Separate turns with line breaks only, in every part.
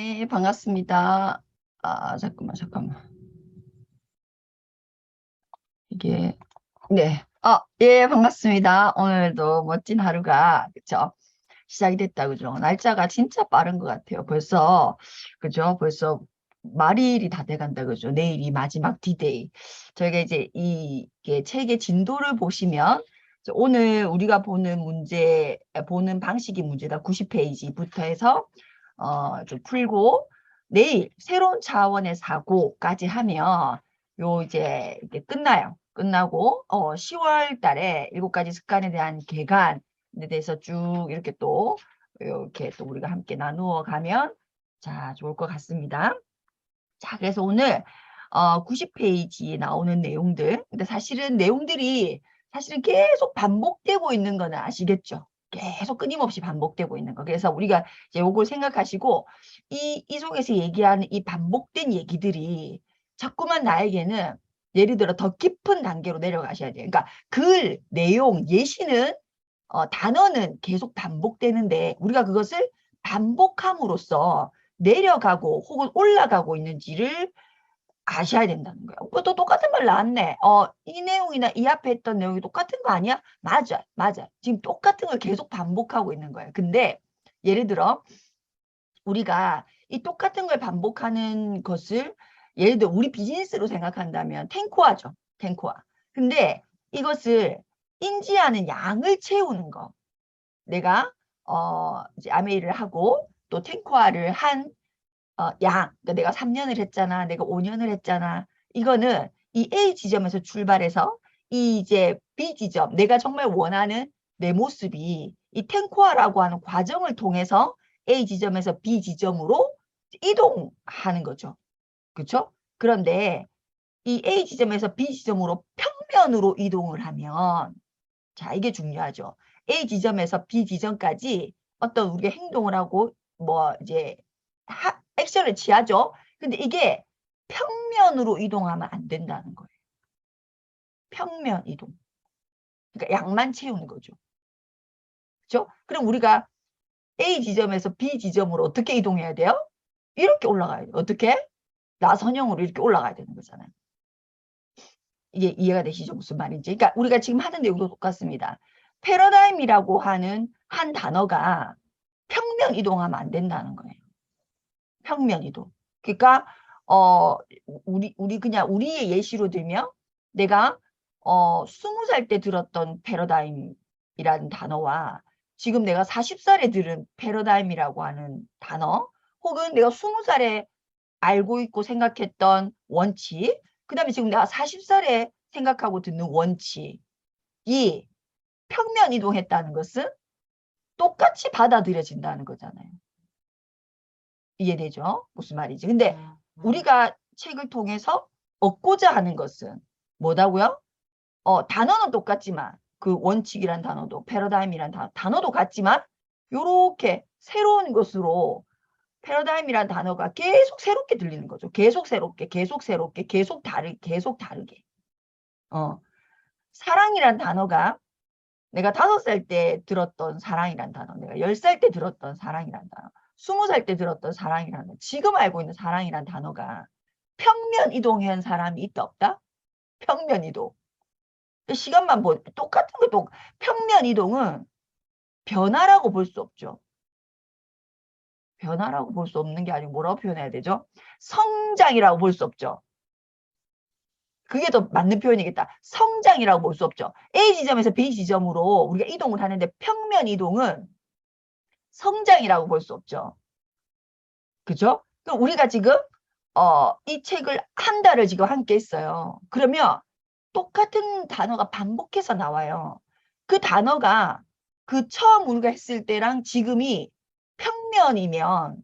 네, 반갑습니다. 잠깐만. 이게, 네. 예, 반갑습니다. 오늘도 멋진 하루가, 그쵸? 시작이 됐다, 그죠? 날짜가 진짜 빠른 것 같아요. 그죠? 벌써 말일이 다 돼간다, 그죠? 내일이 마지막 디데이. 저희가 이제 이게 책의 진도를 보시면, 오늘 우리가 보는 방식이 문제다. 90페이지부터 해서, 좀 풀고, 내일 새로운 차원의 사고까지 하면, 이제 이게 끝나요. 끝나고, 10월 달에 7가지 습관에 대한 개간에 대해서 쭉 이렇게 또 우리가 함께 나누어 가면, 자, 좋을 것 같습니다. 자, 그래서 오늘, 90페이지에 나오는 내용들. 근데 사실은 계속 반복되고 있는 거는 아시겠죠? 계속 끊임없이 반복되고 있는 거. 그래서 우리가 이제 요걸 생각하시고, 이 속에서 얘기하는 이 반복된 얘기들이 자꾸만 나에게는 예를 들어 더 깊은 단계로 내려가셔야 돼요. 그러니까 글, 내용, 예시는, 단어는 계속 반복되는데 우리가 그것을 반복함으로써 내려가고 혹은 올라가고 있는지를 아셔야 된다는 거예요. 또 똑같은 말 나왔네. 이 내용이나 이 앞에 했던 내용이 똑같은 거 아니야? 맞아. 지금 똑같은 걸 계속 반복하고 있는 거예요. 근데 예를 들어 우리가 이 똑같은 걸 반복하는 것을 예를 들어 우리 비즈니스로 생각한다면 탱코화죠. 탱코화. 근데 이것을 인지하는 양을 채우는 거. 내가 이제 아메이를 하고 또 탱코화를 한 그러니까 내가 3년을 했잖아. 내가 5년을 했잖아. 이거는 이 A 지점에서 출발해서 이 이제 B 지점, 내가 정말 원하는 내 모습이 이 탱코화라고 하는 과정을 통해서 A 지점에서 B 지점으로 이동하는 거죠. 그렇죠? 그런데 이 A 지점에서 B 지점으로 평면으로 이동을 하면, 자, 이게 중요하죠. A 지점에서 B 지점까지 어떤 우리가 행동을 하고 이제 액션을 취하죠. 근데 이게 평면으로 이동하면 안 된다는 거예요. 평면 이동. 그러니까 양만 채우는 거죠. 그렇죠? 그럼 우리가 A 지점에서 B 지점으로 어떻게 이동해야 돼요? 이렇게 올라가야 돼요. 어떻게? 나선형으로 이렇게 올라가야 되는 거잖아요. 이게 이해가 되시죠? 무슨 말인지. 그러니까 우리가 지금 하는 내용도 똑같습니다. 패러다임이라고 하는 한 단어가 평면 이동하면 안 된다는 거예요. 평면 이동. 그러니까 우리 그냥 우리의 예시로 들면 내가 20살 때 들었던 패러다임이라는 단어와 지금 내가 40살에 들은 패러다임이라고 하는 단어, 혹은 내가 20살에 알고 있고 생각했던 원칙, 그다음에 지금 내가 40살에 생각하고 듣는 원칙이 평면 이동했다는 것은 똑같이 받아들여진다는 거잖아요. 이해되죠? 무슨 말이지? 근데 우리가 책을 통해서 얻고자 하는 것은 뭐다고요? 단어는 똑같지만 그 원칙이란 단어도 패러다임이란 단어도 같지만 요렇게 새로운 것으로 패러다임이란 단어가 계속 새롭게 들리는 거죠. 계속 새롭게, 계속 다르게. 사랑이란 단어가 내가 5살 때 들었던 사랑이란 단어, 내가 10살 때 들었던 사랑이란 단어, 20살 때 들었던 사랑이란 단어, 지금 알고 있는 사랑이란 단어가 평면 이동한 사람이 있다 없다? 평면 이동. 시간만 똑같은 것도 평면 이동은 변화라고 볼 수 없죠. 변화라고 볼 수 없는 게 아니고 뭐라고 표현해야 되죠? 성장이라고 볼 수 없죠. 그게 더 맞는 표현이겠다. 성장이라고 볼 수 없죠. A 지점에서 B 지점으로 우리가 이동을 하는데 평면 이동은 성장이라고 볼 수 없죠. 그죠? 그럼 우리가 지금 이 책을 한 달을 지금 함께 했어요. 그러면 똑같은 단어가 반복해서 나와요. 그 단어가 그 처음 우리가 했을 때랑 지금이 평면이면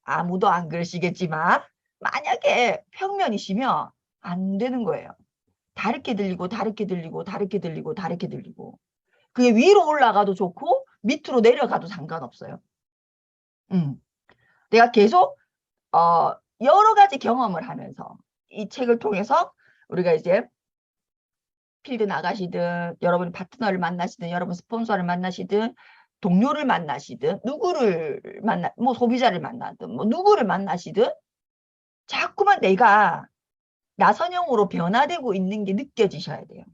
아무도 안 그러시겠지만 만약에 평면이시면 안 되는 거예요. 다르게 들리고 그게 위로 올라가도 좋고 밑으로 내려가도 상관없어요. 내가 계속 여러 가지 경험을 하면서 이 책을 통해서 우리가 이제 필드 나가시든 여러분 파트너를 만나시든 여러분 스폰서를 만나시든 동료를 만나시든 누구를 뭐 소비자를 만나든 뭐 누구를 만나시든 자꾸만 내가 나선형으로 변화되고 있는 게 느껴지셔야 돼요.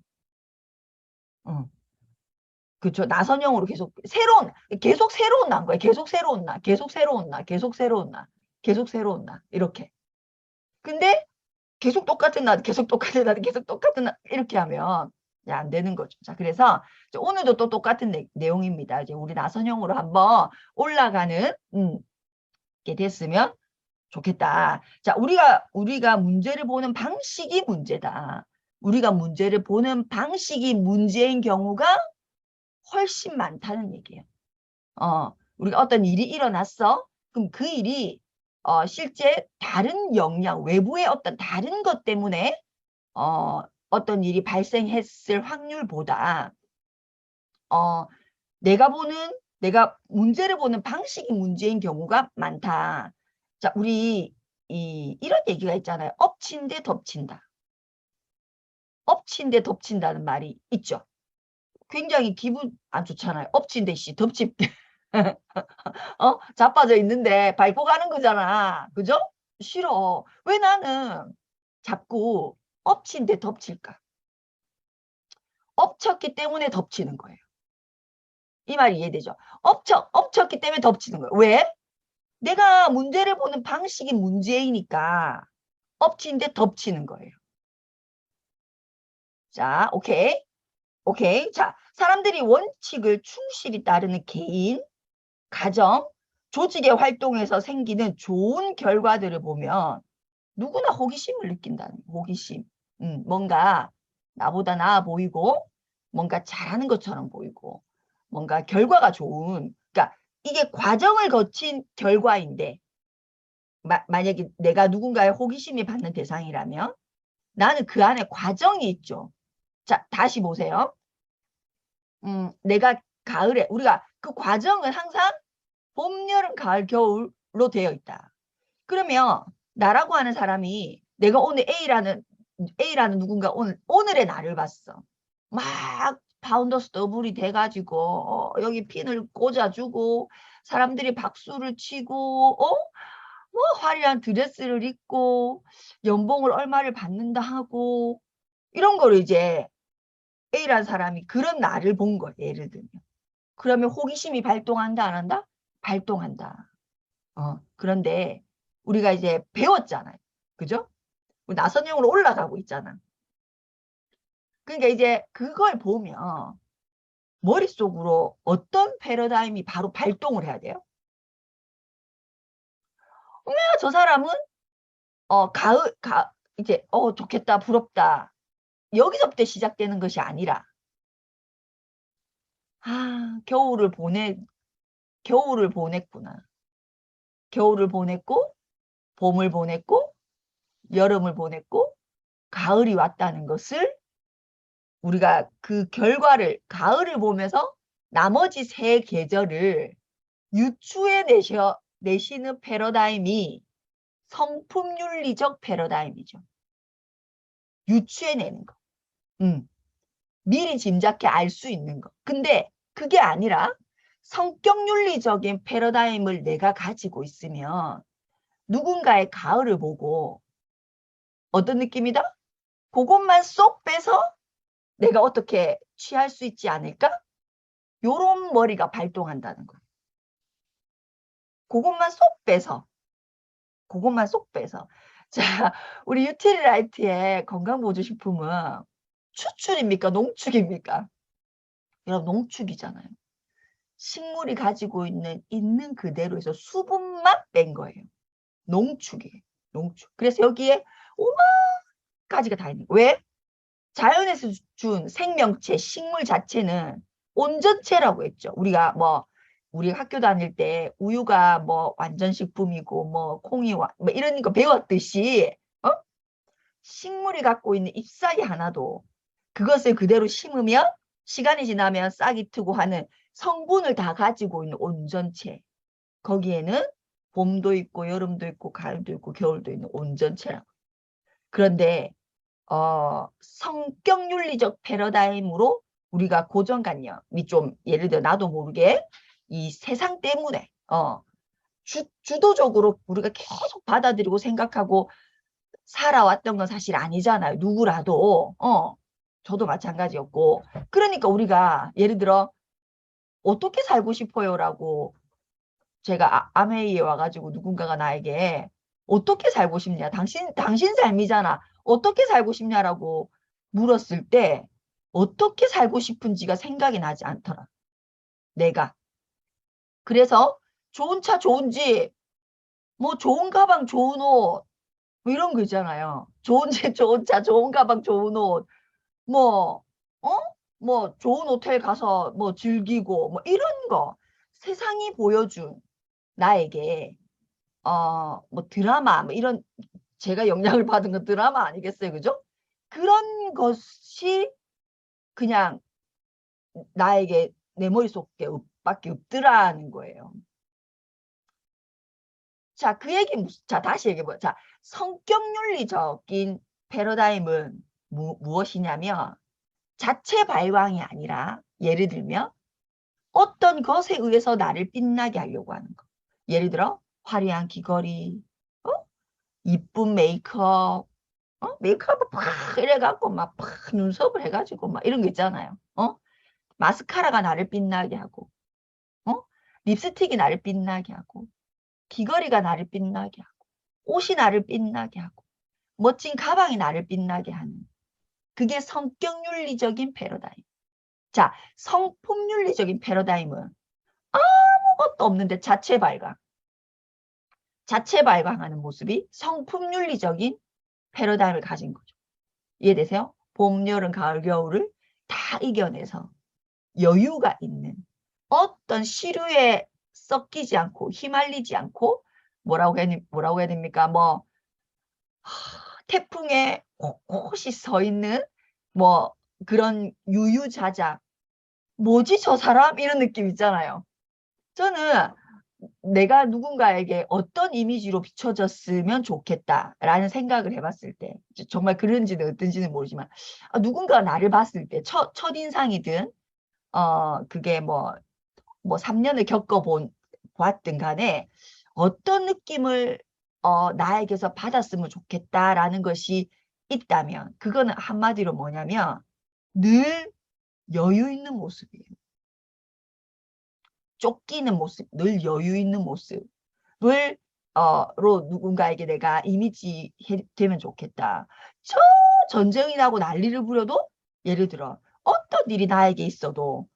그렇죠. 나선형으로 계속 새로운 난 거예요. 계속 새로운 나, 계속 새로운 나, 계속 새로운 나, 계속 새로운 나 이렇게. 근데 계속 똑같은 나, 계속 똑같은 나, 계속 똑같은 나 이렇게 하면 안 되는 거죠. 자, 그래서 오늘도 또 똑같은 내용입니다. 이제 우리 나선형으로 한번 올라가는 게 됐으면 좋겠다. 자, 우리가 문제를 보는 방식이 문제다. 우리가 문제를 보는 방식이 문제인 경우가 훨씬 많다는 얘기예요. 우리가 어떤 일이 일어났어? 그럼 그 일이 실제 다른 영향, 외부의 어떤 다른 것 때문에 어떤 일이 발생했을 확률보다 내가 문제를 보는 방식이 문제인 경우가 많다. 자, 우리 이런 얘기가 있잖아요. 엎친 데 덮친다. 엎친 데 덮친다는 말이 있죠. 굉장히 기분 안 좋잖아요. 엎친 데 덮친 자빠져 있는데 밟고 가는 거잖아. 그죠? 싫어. 왜 나는 자꾸 엎친 데 덮칠까? 엎쳤기 때문에 덮치는 거예요. 이 말이 이해되죠? 엎쳤기 때문에 덮치는 거예요. 왜? 내가 문제를 보는 방식이 문제이니까 엎친 데 덮치는 거예요. 자, 오케이. 오케이. 자, 사람들이 원칙을 충실히 따르는 개인, 가정, 조직의 활동에서 생기는 좋은 결과들을 보면 누구나 호기심을 느낀다는 호기심. 뭔가 나보다 나아 보이고 뭔가 잘하는 것처럼 보이고 뭔가 결과가 좋은 그러니까 이게 과정을 거친 결과인데 만약에 내가 누군가의 호기심이 받는 대상이라면 나는 그 안에 과정이 있죠. 자, 다시 보세요. 내가 가을에 우리가 그 과정은 항상 봄, 여름, 가을, 겨울로 되어 있다. 그러면 나라고 하는 사람이 내가 오늘 A라는 누군가 오늘의 나를 봤어. 막 파운더스 더블이 돼가지고 여기 핀을 꽂아주고 사람들이 박수를 치고 뭐 화려한 드레스를 입고 연봉을 얼마를 받는다 하고 이런 거를 이제 A라는 사람이 그런 나를 본 거예요. 예를 들면. 그러면 호기심이 발동한다 안 한다? 발동한다. 그런데 우리가 이제 배웠잖아요. 그죠? 나선형으로 올라가고 있잖아. 그러니까 이제 그걸 보면 머릿속으로 어떤 패러다임이 바로 발동을 해야 돼요? 저 사람은 이제 좋겠다, 부럽다. 여기서부터 시작되는 것이 아니라 겨울을 보냈구나. 겨울을 보냈고 봄을 보냈고 여름을 보냈고 가을이 왔다는 것을 우리가 그 결과를 가을을 보면서 나머지 세 계절을 유추해 내시는 패러다임이 성품윤리적 패러다임이죠. 유추해내는 거. 미리 짐작해 알 수 있는 거. 근데 그게 아니라 성격윤리적인 패러다임을 내가 가지고 있으면 누군가의 가을을 보고 어떤 느낌이다? 그것만 쏙 빼서 내가 어떻게 취할 수 있지 않을까? 요런 머리가 발동한다는 거예요. 그것만 쏙 빼서. 자, 우리 유틸라이트의 건강보조식품은 추출입니까? 농축입니까? 여러분, 농축이잖아요. 식물이 가지고 있는 그대로 해서 수분만 뺀 거예요. 농축이에요. 농축. 그래서 여기에 5만 가지가 다 있는 거예요. 왜? 자연에서 준 생명체, 식물 자체는 온전체라고 했죠. 우리 학교 다닐 때 우유가 뭐 완전식품이고 뭐 콩이 뭐 이런 거 배웠듯이 식물이 갖고 있는 잎사귀 하나도 그것을 그대로 심으면 시간이 지나면 싹이 트고 하는 성분을 다 가지고 있는 온전체. 거기에는 봄도 있고 여름도 있고 가을도 있고 겨울도 있는 온전체라고. 그런데 성격윤리적 패러다임으로 우리가 고정관념이 좀 예를 들어 나도 모르게 이 세상 때문에 주도적으로 우리가 계속 받아들이고 생각하고 살아왔던 건 사실 아니잖아요. 누구라도 저도 마찬가지였고. 그러니까 우리가 예를 들어 어떻게 살고 싶어요라고 제가 아메이에 와가지고 누군가가 나에게 어떻게 살고 싶냐, 당신 삶이잖아, 어떻게 살고 싶냐라고 물었을 때 어떻게 살고 싶은지가 생각이 나지 않더라, 내가. 그래서 좋은 차, 좋은 집, 뭐 좋은 가방, 좋은 옷, 뭐 이런 거 있잖아요. 좋은 집, 좋은 차, 좋은 가방, 좋은 옷, 뭐, 어? 뭐 좋은 호텔 가서 뭐 즐기고 뭐 이런 거, 세상이 보여준 나에게 뭐 드라마 뭐 이런, 제가 영향을 받은 건 드라마 아니겠어요, 그죠? 그런 것이 그냥 나에게 내 머릿속에 밖에 없더라는 거예요. 자, 그 얘기 자, 다시 얘기해봐요. 자, 성격윤리적인 패러다임은 무엇이냐면 자체 발광이 아니라, 예를 들면 어떤 것에 의해서 나를 빛나게 하려고 하는 거. 예를 들어 화려한 귀걸이, 이쁜 메이크업, 메이크업을 팍 이래갖고 막 팍 눈썹을 해가지고 막 이런 거 있잖아요. 마스카라가 나를 빛나게 하고, 어? 립스틱이 나를 빛나게 하고, 귀걸이가 나를 빛나게 하고, 옷이 나를 빛나게 하고, 멋진 가방이 나를 빛나게 하는, 그게 성격윤리적인 패러다임. 자, 성품윤리적인 패러다임은 아무것도 없는데 자체 발광. 자체 발광하는 모습이 성품윤리적인 패러다임을 가진 거죠. 이해되세요? 봄, 여름, 가을, 겨울을 다 이겨내서 여유가 있는, 어떤 시류에 섞이지 않고 휘말리지 않고, 뭐라고 해야 됩니까? 뭐 태풍에 꼿꼿이 서 있는 뭐 그런 유유자자, 뭐지 저 사람? 이런 느낌 있잖아요. 저는 내가 누군가에게 어떤 이미지로 비춰졌으면 좋겠다라는 생각을 해봤을 때, 정말 그런지는 어떤지는 모르지만, 누군가가 나를 봤을 때 첫인상이든 그게 뭐 3년을 봤든 간에 어떤 느낌을 나에게서 받았으면 좋겠다라는 것이 있다면, 그거는 한마디로 뭐냐면 늘 여유 있는 모습이에요. 쫓기는 모습, 늘 여유 있는 모습을 로 누군가에게 내가 이미지 되면 좋겠다. 저 전쟁이 나고 난리를 부려도, 예를 들어 어떤 일이 나에게 있어도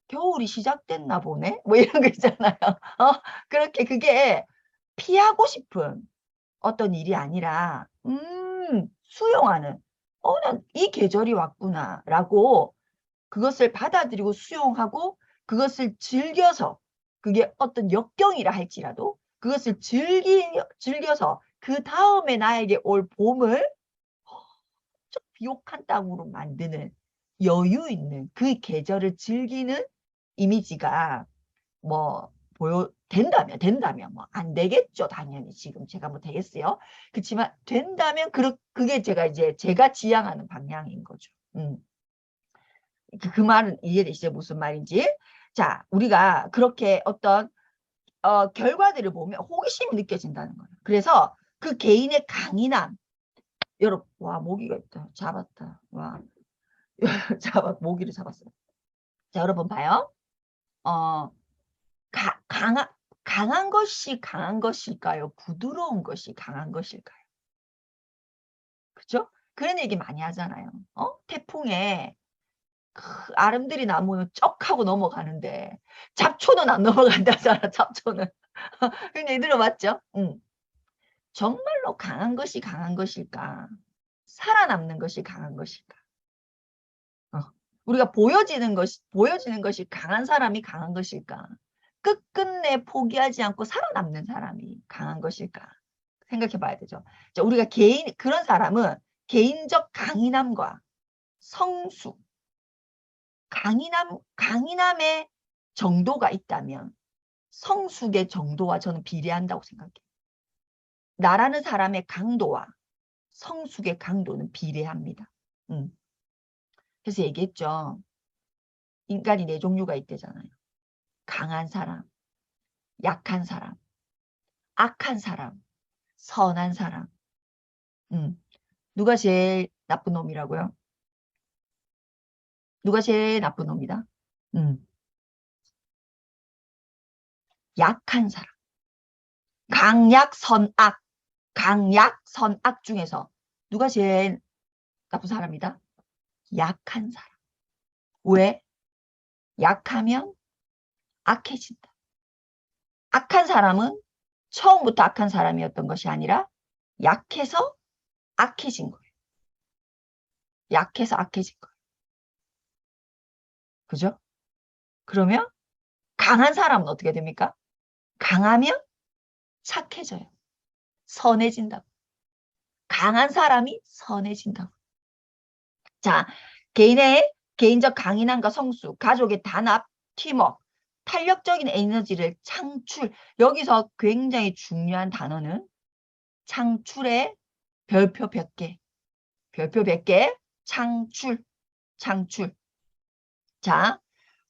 겨울이 시작됐나 보네? 뭐 이런 거 있잖아요. 그렇게 그게 피하고 싶은 어떤 일이 아니라 수용하는, 난 이 계절이 왔구나라고 그것을 받아들이고 수용하고 그것을 즐겨서, 그게 어떤 역경이라 할지라도 그것을 즐겨서 그 다음에 나에게 올 봄을 좀 비옥한 땅으로 만드는, 여유 있는 그 계절을 즐기는 이미지가 뭐 된다면 뭐 안 되겠죠, 당연히. 지금 제가 뭐 되겠어요? 그렇지만 된다면 그게 제가 지향하는 방향인 거죠. 그 말은 이해되시죠? 무슨 말인지? 자, 우리가 그렇게 어떤 결과들을 보면 호기심이 느껴진다는 거예요. 그래서 그 개인의 강인함, 여러분, 와, 모기가 있다. 잡았다. 와, 모기를 잡았어요. 자, 여러분 봐요. 어, 강한 것이 강한 것일까요? 부드러운 것이 강한 것일까요? 그죠? 그런 얘기 많이 하잖아요. 태풍에 아름드리 나무는 쩍 하고 넘어가는데 잡초는 안 넘어간다잖아, 잡초는. 그런 얘기 들어봤죠? 정말로 강한 것이 강한 것일까? 살아남는 것이 강한 것일까? 우리가 보여지는 것이 강한 사람이 강한 것일까? 끝끝내 포기하지 않고 살아남는 사람이 강한 것일까? 생각해 봐야 되죠. 자, 우리가 그런 사람은 개인적 강인함과 성수, 강인함의 정도가 있다면 성숙의 정도와 저는 비례한다고 생각해요. 나라는 사람의 강도와 성숙의 강도는 비례합니다. 그래서 얘기했죠. 인간이 네 종류가 있대잖아요. 강한 사람, 약한 사람, 악한 사람, 선한 사람. 누가 제일 나쁜 놈이라고요? 누가 제일 나쁜 놈이다? 음, 약한 사람. 강약, 선악. 강약, 선악 중에서 누가 제일 나쁜 사람이다? 약한 사람. 왜? 약하면 악해진다. 악한 사람은 처음부터 악한 사람이었던 것이 아니라 약해서 악해진 거예요. 약해서 악해진 거예요. 그죠? 그러면 강한 사람은 어떻게 됩니까? 강하면 착해져요. 선해진다고. 강한 사람이 선해진다고. 자, 개인의 개인적 강인함과 성수, 가족의 단합, 팀워크, 탄력적인 에너지를 창출. 여기서 굉장히 중요한 단어는 창출의 별표 100개. 별표 100개, 창출, 창출. 자,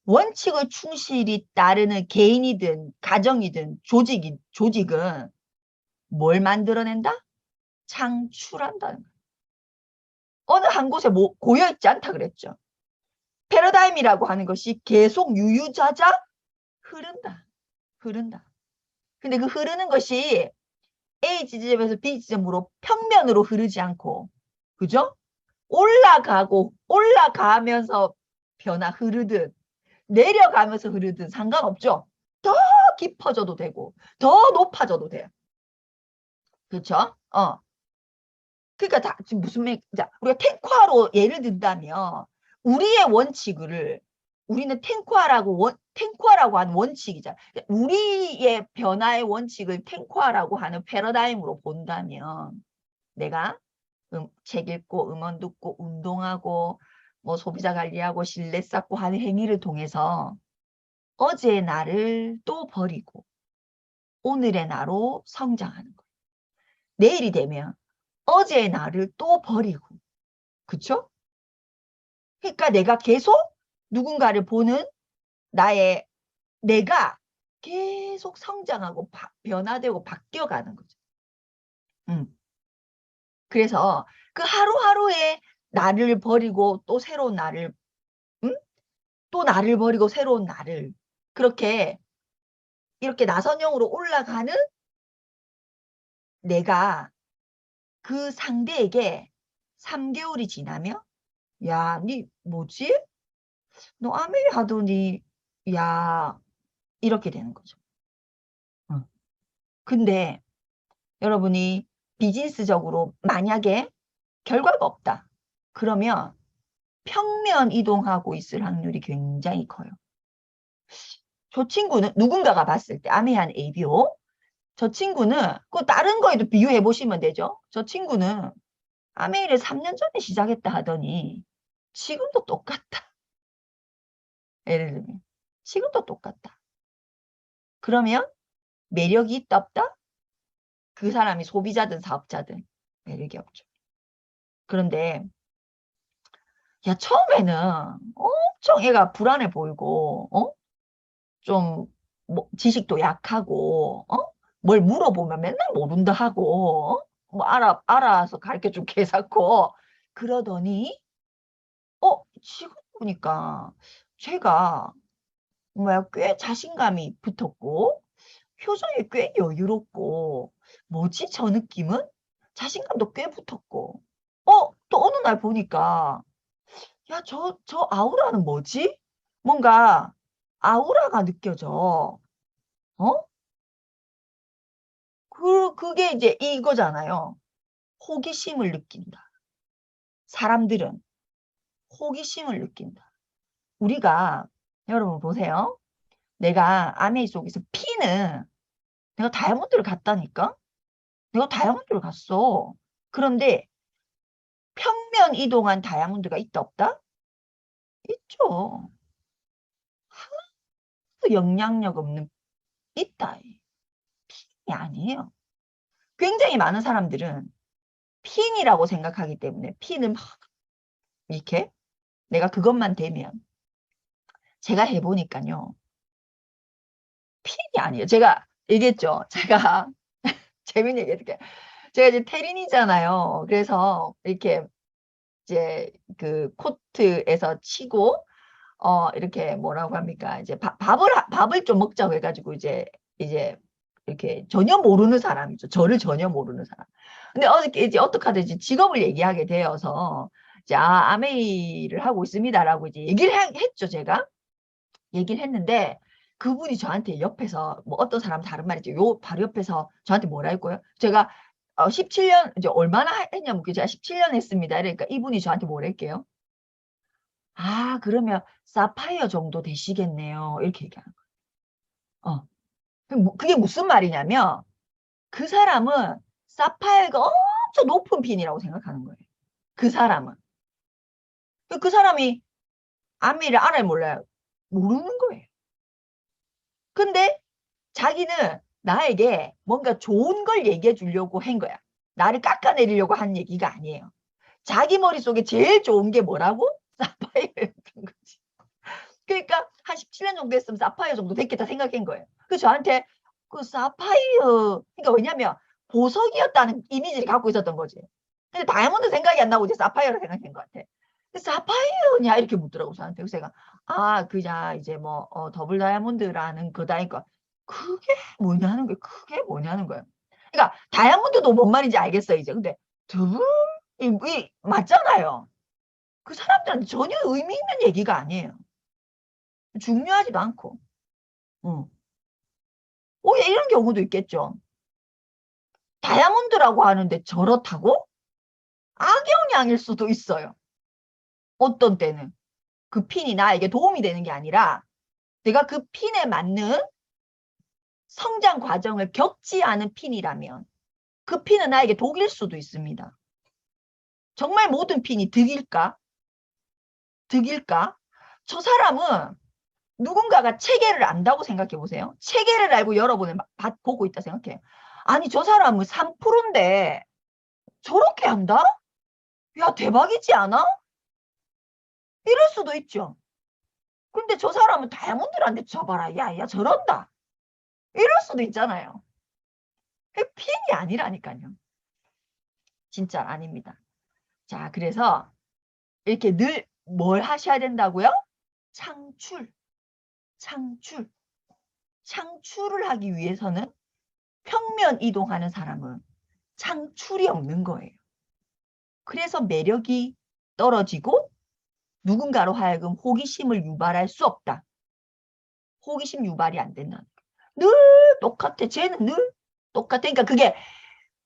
원칙을 충실히 따르는 개인이든 가정이든 조직은 뭘 만들어낸다? 창출한다는 거예요. 어느 한 곳에 고여있지 않다 그랬죠. 패러다임이라고 하는 것이 계속 유유자자 흐른다. 흐른다. 근데 그 흐르는 것이 A 지점에서 B 지점으로 평면으로 흐르지 않고, 그죠? 올라가면서 변화 흐르듯, 내려가면서 흐르듯 상관없죠. 더 깊어져도 되고, 더 높아져도 돼요. 그렇죠? 그러니까 지금 무슨 자, 우리가 탱화로 예를 든다면 우리의 원칙을 우리는 탱화라고 하는 원칙이잖아. 우리의 변화의 원칙을 탱화라고 하는 패러다임으로 본다면 내가 책 읽고 음원 듣고 운동하고 뭐 소비자 관리하고 신뢰 쌓고 하는 행위를 통해서 어제의 나를 또 버리고 오늘의 나로 성장하는 거예요. 내일이 되면 어제의 나를 또 버리고, 그쵸? 그러니까 내가 계속 누군가를 보는 내가 계속 성장하고 변화되고 바뀌어가는 거죠. 그래서 그 하루하루의 나를 버리고 또 새로운 나를, 또 나를 버리고 새로운 나를, 그렇게 이렇게 나선형으로 올라가는 내가 그 상대에게 3개월이 지나면 야, 니 뭐지? 너 아메리 하더니 야, 이렇게 되는 거죠. 근데 여러분이 비즈니스적으로 만약에 결과가 없다. 그러면 평면 이동하고 있을 확률이 굉장히 커요. 저 친구는 누군가가 봤을 때 아메한 ABO, 저 친구는 그 다른 거에도 비유해 보시면 되죠. 저 친구는 아메이를 3년 전에 시작했다 하더니 지금도 똑같다. 예를 들면 지금도 똑같다. 그러면 매력이 있다 없다? 그 사람이 소비자든 사업자든 매력이 없죠. 그런데 야, 처음에는 엄청 애가 불안해 보이고 좀 지식도 약하고 뭘 물어보면 맨날 모른다 하고 뭐 알아서 가르쳐준 개사고 그러더니 지금 보니까 제가 뭐야 꽤 자신감이 붙었고 표정이 꽤 여유롭고 뭐지 저 느낌은? 자신감도 꽤 붙었고 또 어느 날 보니까 야 저 아우라는 뭐지? 뭔가 아우라가 느껴져. 어? 그게 이제 이거잖아요. 호기심을 느낀다. 사람들은 호기심을 느낀다. 우리가 여러분 보세요. 내가 아메이 속에서 피는 내가 다이아몬드를 갔다니까? 내가 다이아몬드를 갔어. 그런데 평면 이동한 다이아몬드가 있다 없다? 있죠. 하나도 영향력 없는 있다. 이 아니에요. 굉장히 많은 사람들은 핀이라고 생각하기 때문에 핀은 막 이렇게 내가 그것만 되면 제가 해보니까요. 핀이 아니에요. 제가 얘기했죠. 제가 재밌는 얘기 해줄게. 제가 이제 테린이잖아요. 그래서 이렇게 이제 그 코트에서 치고 이렇게 뭐라고 합니까? 이제 밥을 좀 먹자고 해가지고 이제 이렇게 전혀 모르는 사람이죠. 저를 전혀 모르는 사람. 근데 어저께 이제 어떻게 하든지 직업을 얘기하게 되어서 이제 아메이를 하고 있습니다라고 이제 얘기를 했죠. 제가 얘기를 했는데 그분이 저한테 옆에서 뭐 어떤 사람 다른 말이죠. 요 바로 옆에서 저한테 뭐라 했고요. 제가 17년 이제 얼마나 했냐면 제가 17년 했습니다. 그러니까 이분이 저한테 뭐라 할게요. 아, 그러면 사파이어 정도 되시겠네요. 이렇게 얘기하는 거예요. 그게 무슨 말이냐면 그 사람은 사파이어가 엄청 높은 핀이라고 생각하는 거예요. 그 사람은. 그 사람이 아미를 알아요, 몰라요? 모르는 거예요. 근데 자기는 나에게 뭔가 좋은 걸 얘기해 주려고 한 거야. 나를 깎아내리려고 한 얘기가 아니에요. 자기 머릿속에 제일 좋은 게 뭐라고? 사파이어였던 거지. 그러니까 한 17년 정도 했으면 사파이어 정도 됐겠다 생각한 거예요. 그 저한테 그 사파이어, 그러니까 왜냐면 보석이었다는 이미지를 갖고 있었던 거지. 근데 다이아몬드 생각이 안 나고 이제 사파이어를 생각한 것 같아. 사파이어냐 이렇게 묻더라고 저한테. 그래서 제가 그냥 이제 뭐 더블 다이아몬드라는 거다니까 그게 뭐냐는 거예요. 그게 뭐냐는 거예요. 그러니까 다이아몬드도 뭔 말인지 알겠어요 이제. 근데 더블 이 맞잖아요. 그 사람들한테 전혀 의미 있는 얘기가 아니에요. 중요하지도 않고. 응. 이런 경우도 있겠죠. 다이아몬드라고 하는데 저렇다고? 악영향일 수도 있어요. 어떤 때는. 그 핀이 나에게 도움이 되는 게 아니라 내가 그 핀에 맞는 성장 과정을 겪지 않은 핀이라면 그 핀은 나에게 독일 수도 있습니다. 정말 모든 핀이 득일까? 득일까? 저 사람은 누군가가 체계를 안다고 생각해 보세요. 체계를 알고 여러분을 보고 있다 생각해요. 아니 저 사람은 3%인데 저렇게 한다? 야 대박이지 않아? 이럴 수도 있죠. 근데 저 사람은 다이아몬드한테 쳐봐라. 야 저런다. 이럴 수도 있잖아요. 핀이 아니라니까요. 진짜 아닙니다. 자, 그래서 이렇게 늘 뭘 하셔야 된다고요? 창출, 창출. 창출을 하기 위해서는 평면 이동하는 사람은 창출이 없는 거예요. 그래서 매력이 떨어지고 누군가로 하여금 호기심을 유발할 수 없다. 호기심 유발이 안 된다는 거예요. 늘 똑같아. 쟤는 늘 똑같아. 그러니까 그게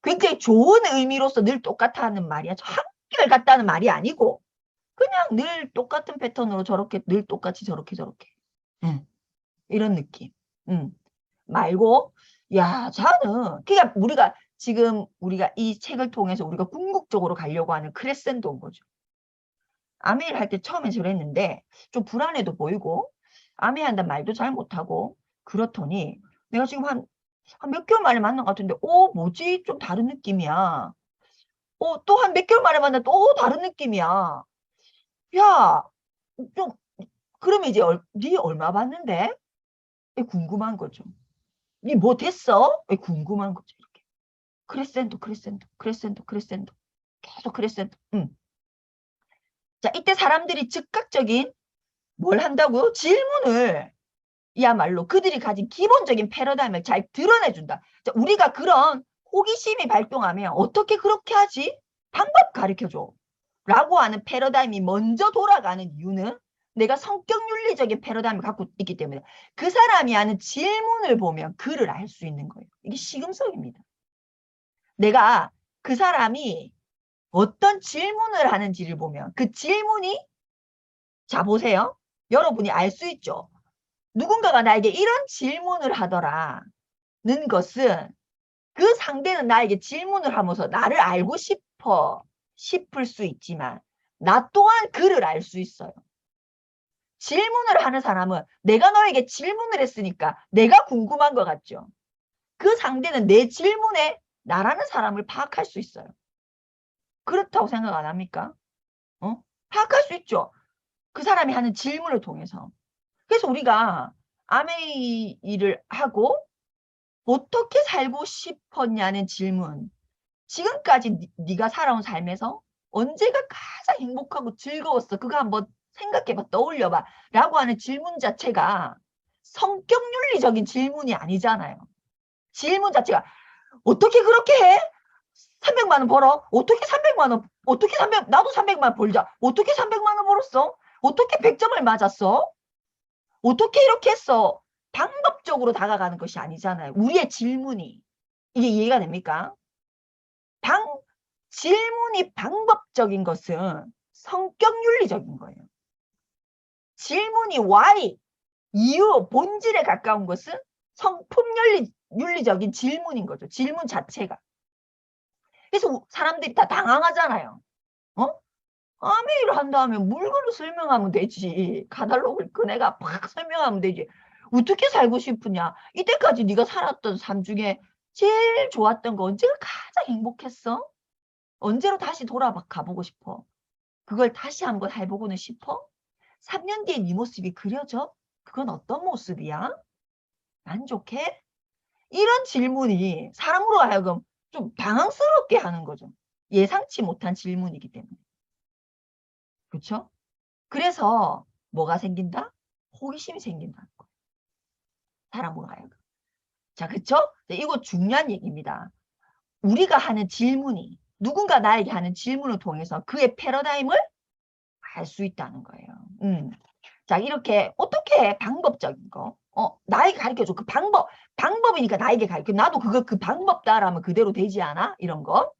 굉장히 좋은 의미로서 늘 똑같아 하는 말이야. 한결 같다는 말이 아니고 그냥 늘 똑같은 패턴으로 저렇게 늘 똑같이 저렇게 응. 이런 느낌. 응. 말고 야 자는 그러니까 우리가 이 책을 통해서 우리가 궁극적으로 가려고 하는 크레센도인 거죠. 아메일 할 때 처음에 저랬는데 좀 불안해도 보이고 아메일 한다는 말도 잘 못하고 그렇더니 내가 지금 한 몇 개월 만에 만난 것 같은데 뭐지? 좀 다른 느낌이야. 또 한 몇 개월 만에 만나 또 다른 느낌이야. 야, 좀 그러면 이제 네 얼마 받는데? 궁금한 거죠. 네 뭐 됐어? 궁금한 거죠. 이렇게. 크레센도. 계속 크레센도. 자, 이때 사람들이 즉각적인 뭘 한다고요? 질문을 이야말로 그들이 가진 기본적인 패러다임을 잘 드러내준다. 자, 우리가 그런 호기심이 발동하면 어떻게 그렇게 하지? 방법 가르쳐줘. 라고 하는 패러다임이 먼저 돌아가는 이유는 내가 성격 윤리적인 패러다임을 갖고 있기 때문에 그 사람이 하는 질문을 보면 그를 알 수 있는 거예요. 이게 시금석입니다. 내가 그 사람이 어떤 질문을 하는지를 보면 그 질문이 자 보세요. 여러분이 알 수 있죠. 누군가가 나에게 이런 질문을 하더라는 것은 그 상대는 나에게 질문을 하면서 나를 알고 싶을 수 있지만 나 또한 그를 알 수 있어요. 질문을 하는 사람은 내가 너에게 질문을 했으니까 내가 궁금한 것 같죠. 그 상대는 내 질문에 나라는 사람을 파악할 수 있어요. 그렇다고 생각 안 합니까? 파악할 수 있죠. 그 사람이 하는 질문을 통해서. 그래서 우리가 AMA를 하고 어떻게 살고 싶었냐는 질문. 지금까지 네가 살아온 삶에서 언제가 가장 행복하고 즐거웠어? 그거 한번 생각해봐, 떠올려봐. 라고 하는 질문 자체가 성격 윤리적인 질문이 아니잖아요. 질문 자체가 어떻게 그렇게 해? 300만 원 벌어? 어떻게 300만 원? 어떻게 300, 나도 300만 원 벌자. 어떻게 300만 원 벌었어? 어떻게 100점을 맞았어? 어떻게 이렇게 했어? 방법적으로 다가가는 것이 아니잖아요. 우리의 질문이. 이게 이해가 됩니까? 질문이 방법적인 것은 성격 윤리적인 거예요. 질문이 why, 이유, 본질에 가까운 것은 성품 윤리적인 질문인 거죠. 질문 자체가. 그래서 사람들이 다 당황하잖아요. 아메이를 한 다음에 물건을 설명하면 되지. 카탈로그를 그네가 팍 설명하면 되지. 어떻게 살고 싶으냐. 이때까지 네가 살았던 삶 중에 제일 좋았던 거 언제가 가장 행복했어? 언제로 다시 돌아가보고 싶어? 그걸 다시 한번 해보고는 싶어? 3년 뒤에 네 모습이 그려져? 그건 어떤 모습이야? 만족해? 이런 질문이 사람으로 하여금 좀 당황스럽게 하는 거죠. 예상치 못한 질문이기 때문에. 그렇죠? 그래서 뭐가 생긴다? 호기심이 생긴다는 거예요. 사람으로 하여금. 자, 그렇죠? 이거 중요한 얘기입니다. 우리가 하는 질문이 누군가 나에게 하는 질문을 통해서 그의 패러다임을 알 수 있다는 거예요. 자, 이렇게 어떻게 방법적인 거 나에게 가르쳐줘. 그 방법이니까 나에게 가르쳐. 나도 그 방법 따라하면 그대로 되지 않아? 이런 거.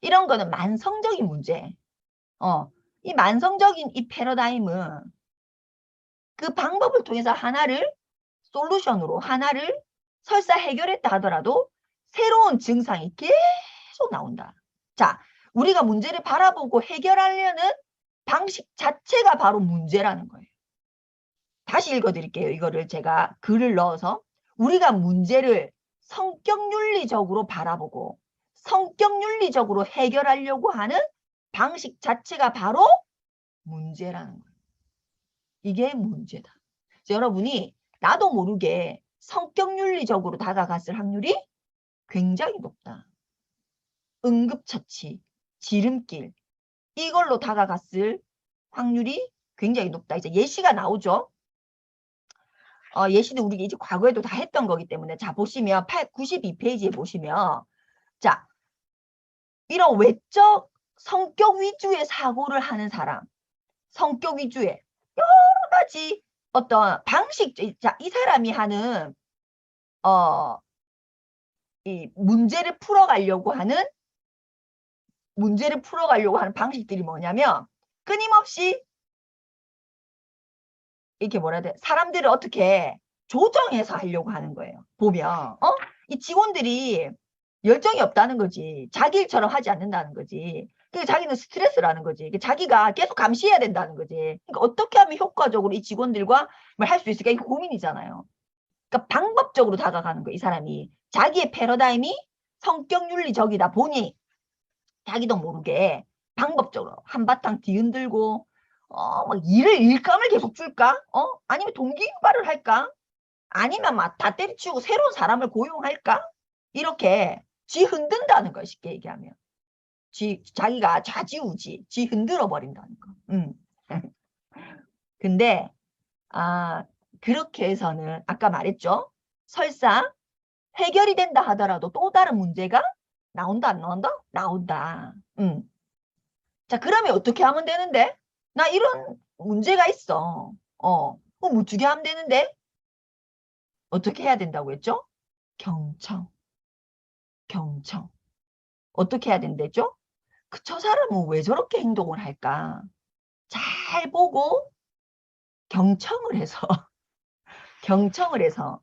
이런 거는 만성적인 문제. 이 만성적인 이 패러다임은 그 방법을 통해서 하나를 솔루션으로 하나를 설사 해결했다 하더라도 새로운 증상이 계속 나온다. 자, 우리가 문제를 바라보고 해결하려는 방식 자체가 바로 문제라는 거예요. 다시 읽어드릴게요. 이거를 제가 글을 넣어서 우리가 문제를 성격윤리적으로 바라보고 성격윤리적으로 해결하려고 하는 방식 자체가 바로 문제라는 거예요. 이게 문제다. 여러분이 나도 모르게 성격윤리적으로 다가갔을 확률이 굉장히 높다. 응급처치, 지름길 이걸로 다가갔을 확률이 굉장히 높다. 이제 예시가 나오죠. 예시는 우리 이제 과거에도 다 했던 거기 때문에 자 보시면 92페이지에 보시면 자 이런 외적 성격 위주의 사고를 하는 사람 성격 위주의 여러 가지 어떤 방식 자, 이 사람이 하는 이 문제를 풀어가려고 하는 방식들이 뭐냐면 끊임없이 이렇게 뭐라 해야 돼? 사람들을 어떻게 조정해서 하려고 하는 거예요. 보면 이 직원들이 열정이 없다는 거지. 자기 일처럼 하지 않는다는 거지. 그러니까 자기는 스트레스라는 거지. 자기가 계속 감시해야 된다는 거지. 그러니까 어떻게 하면 효과적으로 이 직원들과 뭘 할 수 있을까? 이게 고민이잖아요. 그러니까 방법적으로 다가가는 거예요. 이 사람이. 자기의 패러다임이 성격윤리적이다 보니 자기도 모르게 방법적으로 한바탕 뒤흔들고 막 일감을 계속 줄까? 아니면 동기 유발을 할까? 아니면 막 다 때려치우고 새로운 사람을 고용할까? 이렇게 지 흔든다는 거야, 쉽게 얘기하면. 자기가 좌지우지, 지 흔들어 버린다는 거. 근데 그렇게 해서는 아까 말했죠? 설사 해결이 된다 하더라도 또 다른 문제가 나온다, 안 나온다? 나온다. 자, 그러면 어떻게 하면 되는데? 나 이런 문제가 있어. 그럼 어떻게 하면 되는데? 어떻게 해야 된다고 했죠? 경청. 어떻게 해야 된대죠? 저 사람은 왜 저렇게 행동을 할까? 잘 보고 경청을 해서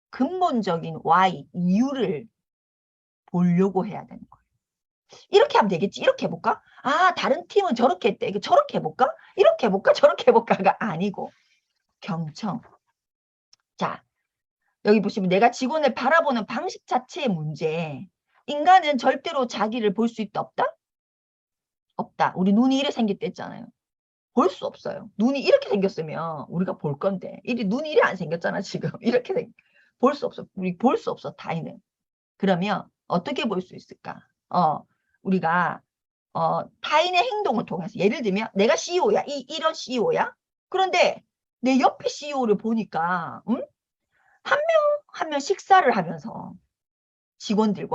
근본적인 why, 이유를 보려고 해야 되는 거예요. 이렇게 하면 되겠지. 이렇게 해볼까? 다른 팀은 저렇게 했대. 이거 저렇게 해볼까? 이렇게 해볼까? 저렇게 해볼까가 아니고 경청. 자, 여기 보시면 내가 직원을 바라보는 방식 자체의 문제. 인간은 절대로 자기를 볼 수 있다 없다? 없다. 우리 눈이 이래 생겼다 했잖아요. 볼 수 없어요. 눈이 이렇게 생겼으면 우리가 볼 건데 눈이 이래 안 생겼잖아 지금. 이렇게 볼 수 없어. 우리 볼 수 없어 타인은. 그러면 어떻게 볼 수 있을까? 우리가 타인의 행동을 통해서 예를 들면 내가 CEO야. 이런 CEO야. 그런데 내 옆에 CEO를 보니까 한 명 한 명 식사를 하면서 직원들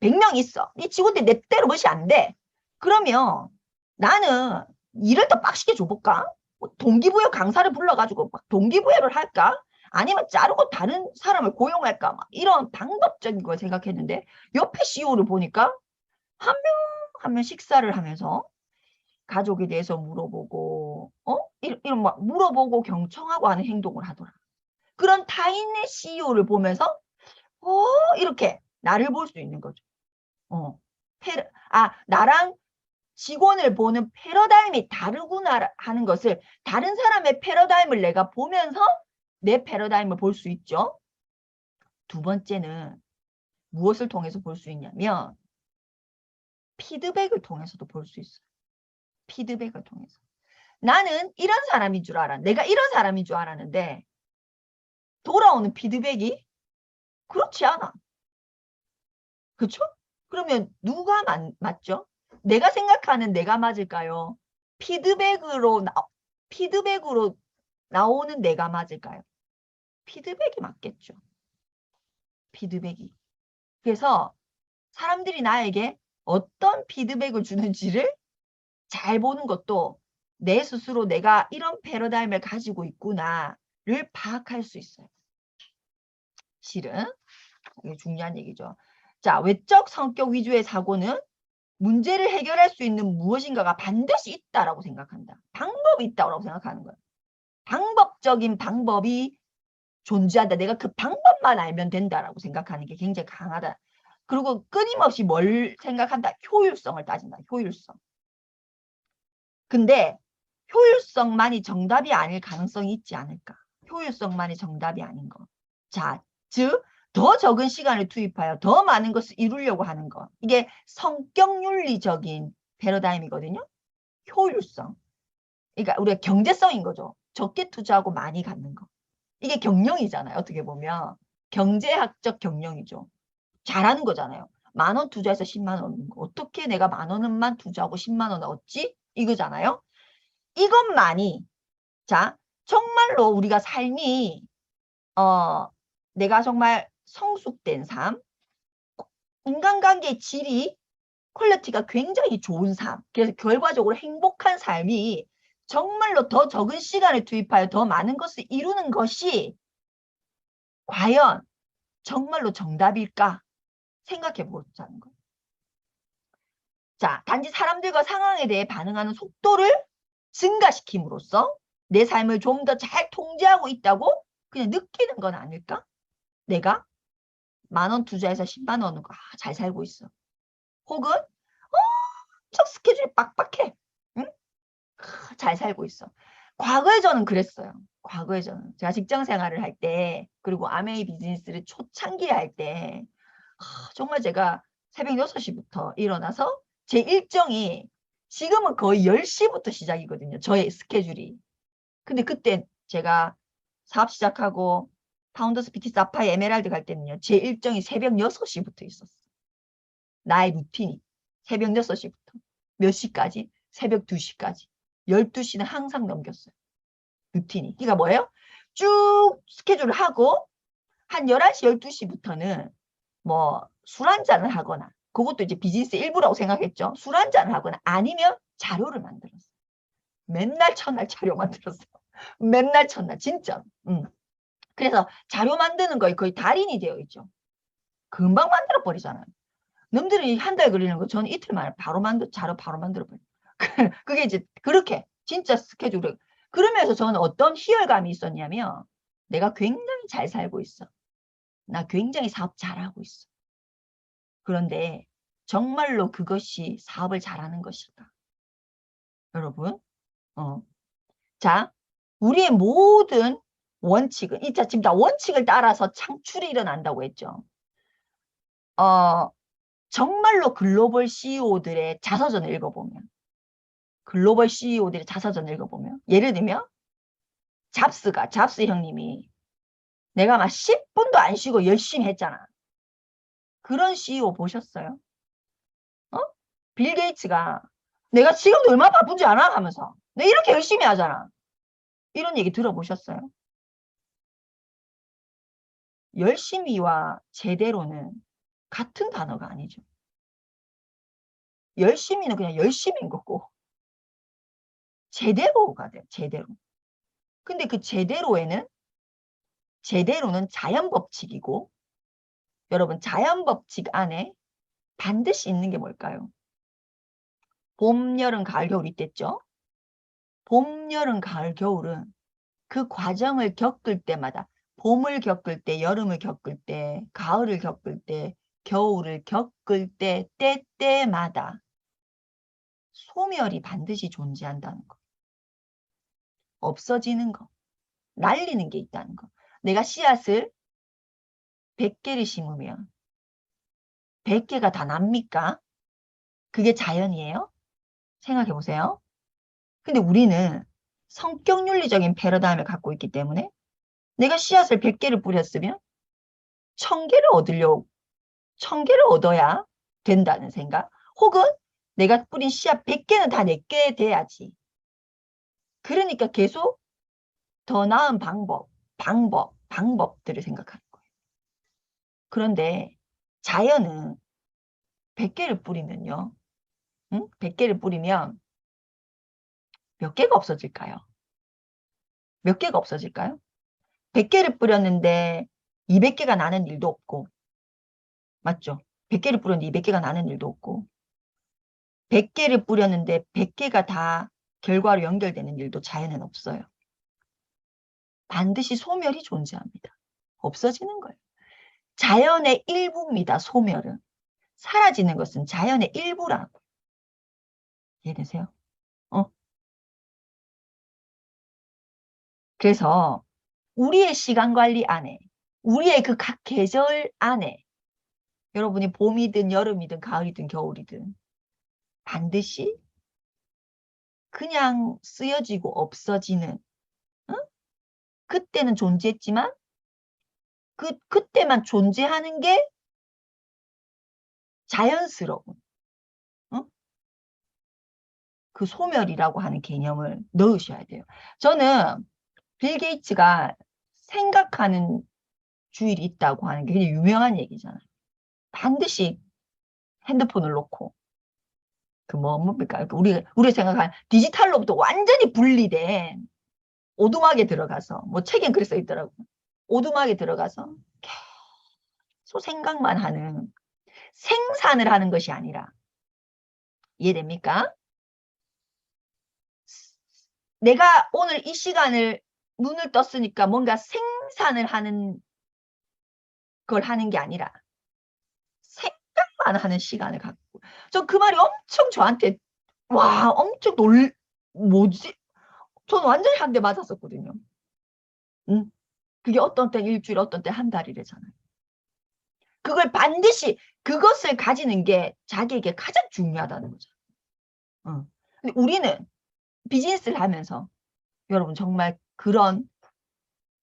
100명 있어. 이 직원들 내 때로 멋이 안 돼. 그러면 나는 일을 더 빡시게 줘볼까? 뭐 동기부여 강사를 불러가지고 막 동기부여를 할까? 아니면 자르고 다른 사람을 고용할까? 막 이런 방법적인 걸 생각했는데 옆에 CEO를 보니까 한 명 한 명 식사를 하면서 가족에 대해서 물어보고 이런 막 물어보고 경청하고 하는 행동을 하더라. 그런 타인의 CEO를 보면서 이렇게 나를 볼 수 있는 거죠. 나랑 직원을 보는 패러다임이 다르구나 하는 것을 다른 사람의 패러다임을 내가 보면서 내 패러다임을 볼 수 있죠. 두 번째는 무엇을 통해서 볼 수 있냐면 피드백을 통해서도 볼 수 있어요. 피드백을 통해서. 나는 이런 사람인 줄 알아. 내가 이런 사람인 줄 알았는데 돌아오는 피드백이 그렇지 않아. 그렇죠? 그러면 누가 맞죠? 내가 생각하는 내가 맞을까요? 피드백으로 나오는 내가 맞을까요? 피드백이 맞겠죠. 피드백이. 그래서 사람들이 나에게 어떤 피드백을 주는지를 잘 보는 것도 내 스스로 내가 이런 패러다임을 가지고 있구나를 파악할 수 있어요. 실은 이게 중요한 얘기죠. 자, 외적 성격 위주의 사고는 문제를 해결할 수 있는 무엇인가가 반드시 있다라고 생각한다. 방법이 있다고 생각하는 거예요. 방법적인 방법이 존재한다. 내가 그 방법만 알면 된다라고 생각하는 게 굉장히 강하다. 그리고 끊임없이 뭘 생각한다? 효율성을 따진다. 효율성. 근데 효율성만이 정답이 아닐 가능성이 있지 않을까? 효율성만이 정답이 아닌 거. 자, 즉 더 적은 시간을 투입하여 더 많은 것을 이루려고 하는 거. 이게 성격윤리적인 패러다임이거든요. 효율성. 그러니까 우리가 경제성인 거죠. 적게 투자하고 많이 갖는 거. 이게 경영이잖아요. 어떻게 보면. 경제학적 경영이죠. 잘하는 거잖아요. 10,000원 투자해서 10만 원 얻는 거. 어떻게 내가 10,000원만 투자하고 10만 원 얻지? 이거잖아요. 이것만이 자 정말로 우리가 삶이 내가 정말 성숙된 삶, 인간관계의 질이 퀄리티가 굉장히 좋은 삶, 그래서 결과적으로 행복한 삶이 정말로 더 적은 시간을 투입하여 더 많은 것을 이루는 것이 과연 정말로 정답일까 생각해 보자는 거예요. 자, 단지 사람들과 상황에 대해 반응하는 속도를 증가시킴으로써 내 삶을 좀 더 잘 통제하고 있다고 그냥 느끼는 건 아닐까? 내가 10,000원 투자해서 10만 원 잘 살고 있어. 혹은 엄청 스케줄이 빡빡해. 응? 잘 살고 있어. 과거에 저는 그랬어요. 과거에 저는. 제가 직장 생활을 할 때 그리고 아메이 비즈니스를 초창기에 할 때 정말 제가 새벽 6시부터 일어나서 제 일정이 지금은 거의 10시부터 시작이거든요. 저의 스케줄이. 근데 그때 제가 사업 시작하고 파운더스 PT 사파이 에메랄드 갈 때는요. 제 일정이 새벽 6시부터 있었어. 나의 루틴이. 새벽 6시부터. 몇 시까지? 새벽 2시까지. 12시는 항상 넘겼어요. 루틴이. 그러니까 뭐예요? 쭉 스케줄을 하고 한 11시, 12시부터는 뭐 술 한잔을 하거나 그것도 이제 비즈니스 일부라고 생각했죠. 술 한잔을 하거나 아니면 자료를 만들었어요. 맨날 첫날 자료 만들었어요. 맨날 첫날 진짜. 그래서 자료 만드는 거에 거의 달인이 되어 있죠. 금방 만들어 버리잖아요. 남들이 한 달 걸리는 거 저는 이틀 만에 자료 바로 만들어 버려요. 그게 이제 그렇게 진짜 스케줄을. 그러면서 저는 어떤 희열감이 있었냐면 내가 굉장히 잘 살고 있어. 나 굉장히 사업 잘하고 있어. 그런데 정말로 그것이 사업을 잘하는 것일까? 여러분, 자, 우리의 모든 원칙은, 지금 다 원칙을 따라서 창출이 일어난다고 했죠. 정말로 글로벌 CEO들의 자서전을 읽어보면 글로벌 CEO들의 자서전 읽어보면 예를 들면 잡스 형님이 내가 막 10분도 안 쉬고 열심히 했잖아. 그런 CEO 보셨어요? 어? 빌 게이츠가 내가 지금도 얼마나 바쁜지 알아? 하면서 내가 이렇게 열심히 하잖아. 이런 얘기 들어보셨어요? 열심히와 제대로는 같은 단어가 아니죠. 열심히는 그냥 열심히인 거고 제대로가 돼요. 제대로. 근데 그 제대로는 자연 법칙이고 여러분 자연 법칙 안에 반드시 있는 게 뭘까요? 봄, 여름, 가을, 겨울 있댔죠? 봄, 여름, 가을, 겨울은 그 과정을 겪을 때마다 봄을 겪을 때, 여름을 겪을 때, 가을을 겪을 때, 겨울을 겪을 때, 때때마다 소멸이 반드시 존재한다는 거. 없어지는 거. 날리는 게 있다는 거. 내가 씨앗을 100개를 심으면 100개가 다 납니까? 그게 자연이에요? 생각해 보세요. 근데 우리는 성격 윤리적인 패러다임을 갖고 있기 때문에 내가 씨앗을 100개를 뿌렸으면 1000개를 얻어야 된다는 생각. 혹은 내가 뿌린 씨앗 100개는 다 내게 돼야지. 그러니까 계속 더 나은 방법들을 생각하는 거예요. 그런데 자연은 100개를 뿌리면요. 응? 100개를 뿌리면 몇 개가 없어질까요? 몇 개가 없어질까요? 100개를 뿌렸는데 200개가 나는 일도 없고 맞죠? 100개를 뿌렸는데 200개가 나는 일도 없고 100개를 뿌렸는데 100개가 다 결과로 연결되는 일도 자연은 없어요. 반드시 소멸이 존재합니다. 없어지는 거예요. 자연의 일부입니다. 소멸은. 사라지는 것은 자연의 일부라고. 이해되세요? 그래서 우리의 시간 관리 안에 우리의 그 각 계절 안에 여러분이 봄이든 여름이든 가을이든 겨울이든 반드시 그냥 쓰여지고 없어지는 그때는 존재했지만 그때만 존재하는 게 자연스러운 그 소멸이라고 하는 개념을 넣으셔야 돼요. 저는 빌 게이츠가 생각하는 주일이 있다고 하는 게 그냥 유명한 얘기잖아요. 반드시 핸드폰을 놓고 그 뭡니까? 우리 생각하는 디지털로부터 완전히 분리된 오두막에 들어가서 뭐 책엔 그렇게 써 있더라고요. 오두막에 들어가서 계속 생각만 하는 생산을 하는 것이 아니라 이해됩니까? 내가 오늘 이 시간을 눈을 떴으니까 뭔가 생산을 하는 걸 하는 게 아니라 생각만 하는 시간을 갖고 저 그 말이 엄청 저한테 와 엄청 뭐지? 저는 완전히 한 대 맞았었거든요. 그게 어떤 때 일주일 어떤 때 한 달이래잖아요. 그걸 반드시 그것을 가지는 게 자기에게 가장 중요하다는 거죠. 근데 우리는 비즈니스를 하면서 여러분 정말 그런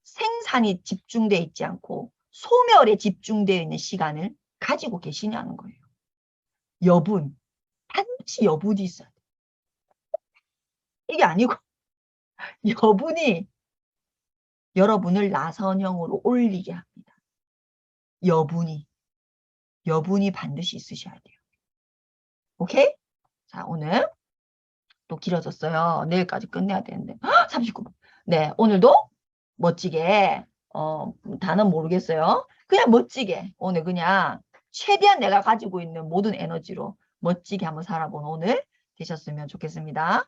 생산이 집중되어 있지 않고 소멸에 집중되어 있는 시간을 가지고 계시냐는 거예요. 여분, 반드시 여분이 있어야 돼요. 이게 아니고 여분이 여러분을 나선형으로 올리게 합니다. 여분이 반드시 있으셔야 돼요. 오케이? 자, 오늘 또 길어졌어요. 내일까지 끝내야 되는데. 39분. 네, 오늘도 멋지게, 단어 모르겠어요. 그냥 멋지게, 오늘 그냥 최대한 내가 가지고 있는 모든 에너지로 멋지게 한번 살아본 오늘 되셨으면 좋겠습니다.